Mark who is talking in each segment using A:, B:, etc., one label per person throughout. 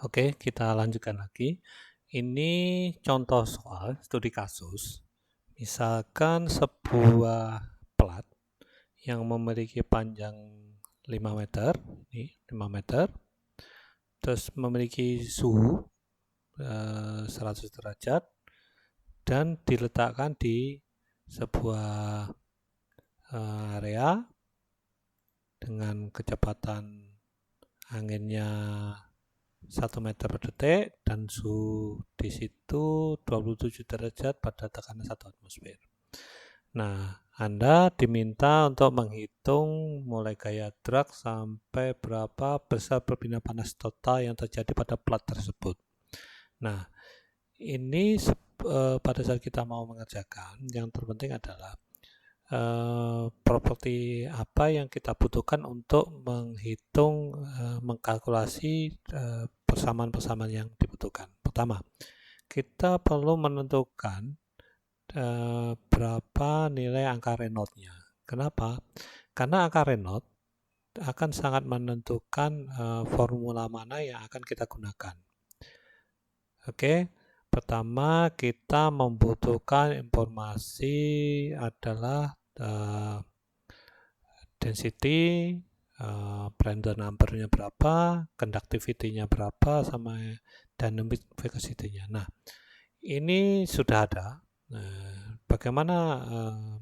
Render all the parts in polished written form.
A: Oke, kita lanjutkan lagi. Ini contoh soal studi kasus. Misalkan sebuah plat yang memiliki panjang 5 meter, nih 5 meter, terus memiliki suhu 100 derajat dan diletakkan di sebuah area dengan kecepatan anginnya 1 meter per detik dan suhu di situ 27 derajat pada tekanan 1 atmosfer. Nah, Anda diminta untuk menghitung mulai gaya drag sampai berapa besar perpindahan panas total yang terjadi pada plat tersebut. Nah, ini pada saat kita mau mengerjakan, yang terpenting adalah properti apa yang kita butuhkan untuk menghitung, mengkalkulasi persamaan-persamaan yang dibutuhkan. Pertama, kita perlu menentukan berapa nilai angka Reynolds-nya. Kenapa? Karena angka Reynolds akan sangat menentukan formula mana yang akan kita gunakan. Oke, pertama kita membutuhkan informasi adalah density, Prandtl number-nya berapa, conductivity-nya berapa, sama dynamic viscosity-nya. Nah, ini sudah ada. Bagaimana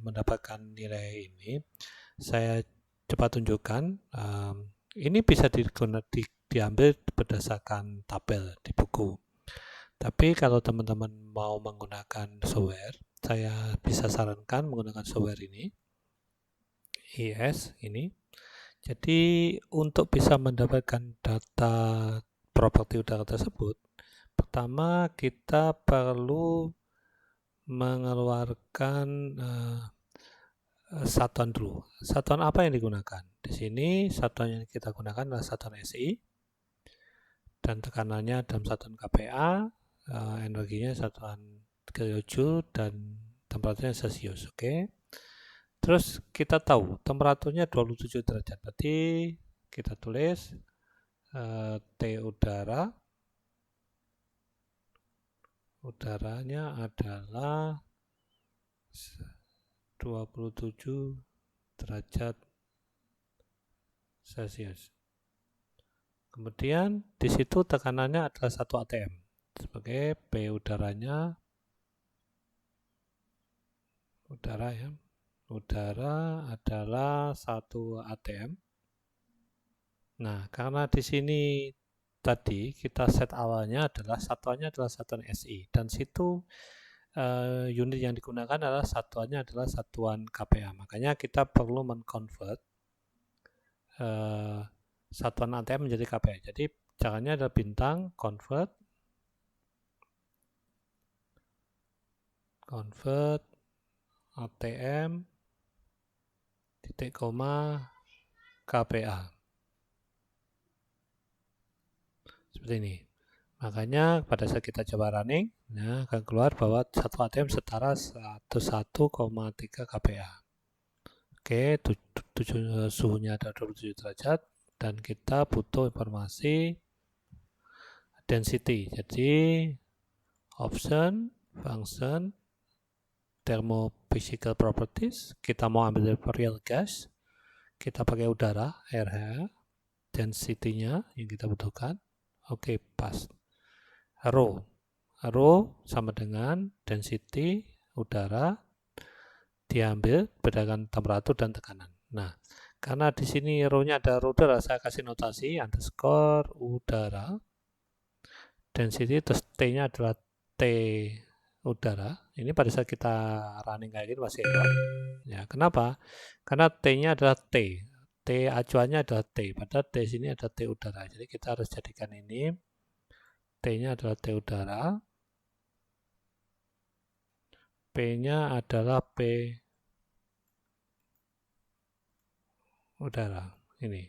A: mendapatkan nilai ini? Saya coba tunjukkan. Ini bisa diambil berdasarkan tabel di buku. Tapi kalau teman-teman mau menggunakan software, saya bisa sarankan menggunakan software ini, IS ini. Jadi untuk bisa mendapatkan data properti udara tersebut, pertama kita perlu mengeluarkan satuan dulu. Satuan apa yang digunakan? Di sini satuan yang kita gunakan adalah satuan SI dan tekanannya dalam satuan kPa, energinya satuan kilojoule dan temperaturnya Celsius. Oke. Terus kita tahu temperaturnya 27 derajat. Berarti kita tulis T udara. Udaranya adalah 27 derajat Celcius. Kemudian di situ tekanannya adalah 1 atm. Sebagai P udaranya, udara ya. Udara adalah 1 atm. Nah, karena di sini tadi kita set awalnya adalah satuannya adalah satuan SI dan situ unit yang digunakan adalah satuannya adalah satuan kPa. Makanya kita perlu mengconvert satuan atm menjadi kPa. Jadi caranya adalah bintang convert atm titik koma kPa. Seperti ini. Makanya pada saat kita coba running, nah, akan keluar bahwa 1 atm setara 101,3 kPa. Oke, suhunya ada 27 derajat dan kita butuh informasi density. Jadi option, function, thermophysical properties, kita mau ambil real gas, kita pakai udara, RH, density-nya yang kita butuhkan. Oke, pas. Rho sama dengan density udara diambil berdasarkan temperatur dan tekanan. Nah, karena di sini rho-nya ada rho udara, saya kasih notasi underscore udara. Density terus T-nya adalah T udara. Ini pada saat kita running kayak gini masih error. Ya, kenapa? Karena T-nya adalah T. T acuannya adalah T. Padahal T sini ada T udara. Jadi kita harus jadikan ini T-nya adalah T udara. P-nya adalah P udara. Ini.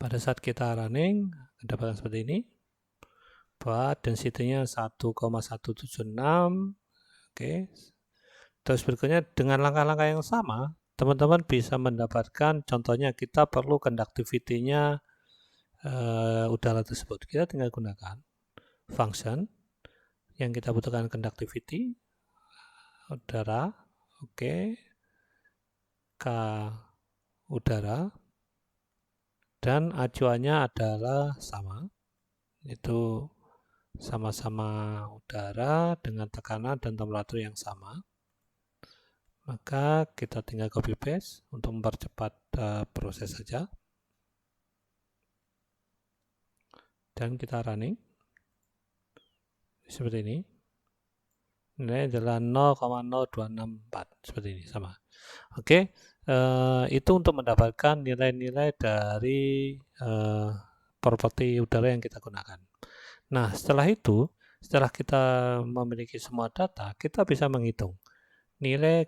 A: Pada saat kita running, dapatkan seperti ini. Bahwa density-nya 1,176. Oke. Terus berikutnya dengan langkah-langkah yang sama, teman-teman bisa mendapatkan contohnya kita perlu conductivity-nya udara tersebut. Kita tinggal gunakan function yang kita butuhkan conductivity udara, oke, K udara, dan acuannya adalah sama, itu sama-sama udara dengan tekanan dan temperatur yang sama. Maka kita tinggal copy paste untuk mempercepat proses saja. Dan kita running seperti ini. Nilai adalah 0,0264 seperti ini, sama. Oke, itu untuk mendapatkan nilai-nilai dari properti udara yang kita gunakan. Nah, setelah itu, setelah kita memiliki semua data, kita bisa menghitung nilai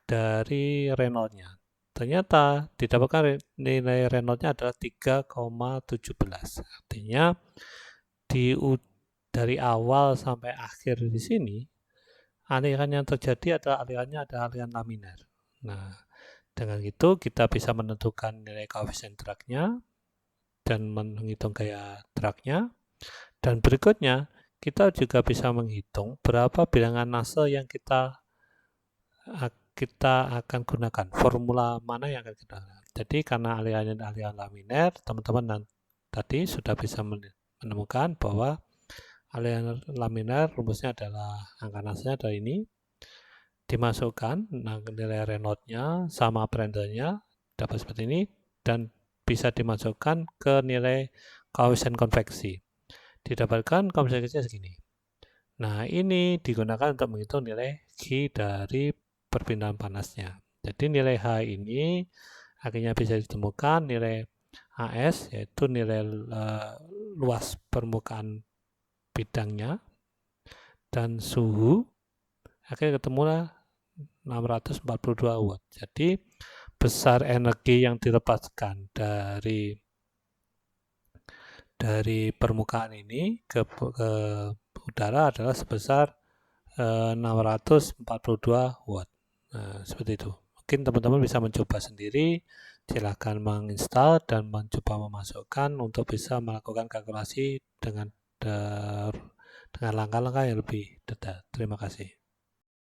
A: dari Reynolds-nya. Ternyata didapatkan nilai Reynolds-nya adalah 3,17. Artinya dari awal sampai akhir di sini, aliran yang terjadi adalah aliran laminar. Nah, dengan itu kita bisa menentukan nilai koefisien drag-nya dan menghitung gaya drag-nya. Dan berikutnya, kita juga bisa menghitung berapa bilangan Nusselt yang kita akan gunakan, formula mana yang akan kita gunakan. Jadi karena aliran laminar, teman-teman tadi sudah bisa menemukan bahwa aliran laminar rumusnya adalah angka Nusseltnya adalah ini, dimasukkan nilai Reynolds-nya sama Prandtl-nya dapat seperti ini, dan bisa dimasukkan ke nilai koefisien konveksi, didapatkan koefisien konveksinya segini. Nah, ini digunakan untuk menghitung nilai Q dari perpindahan panasnya. Jadi nilai H ini akhirnya bisa ditemukan nilai AS, yaitu nilai luas permukaan bidangnya, dan suhu akhirnya ketemulah 642 watt. Jadi besar energi yang dilepaskan dari permukaan ini ke udara adalah sebesar 642 watt. Nah, seperti itu. Mungkin teman-teman bisa mencoba sendiri. Silakan menginstal dan mencoba memasukkan untuk bisa melakukan kalkulasi dengan langkah-langkah yang lebih detail. Terima kasih.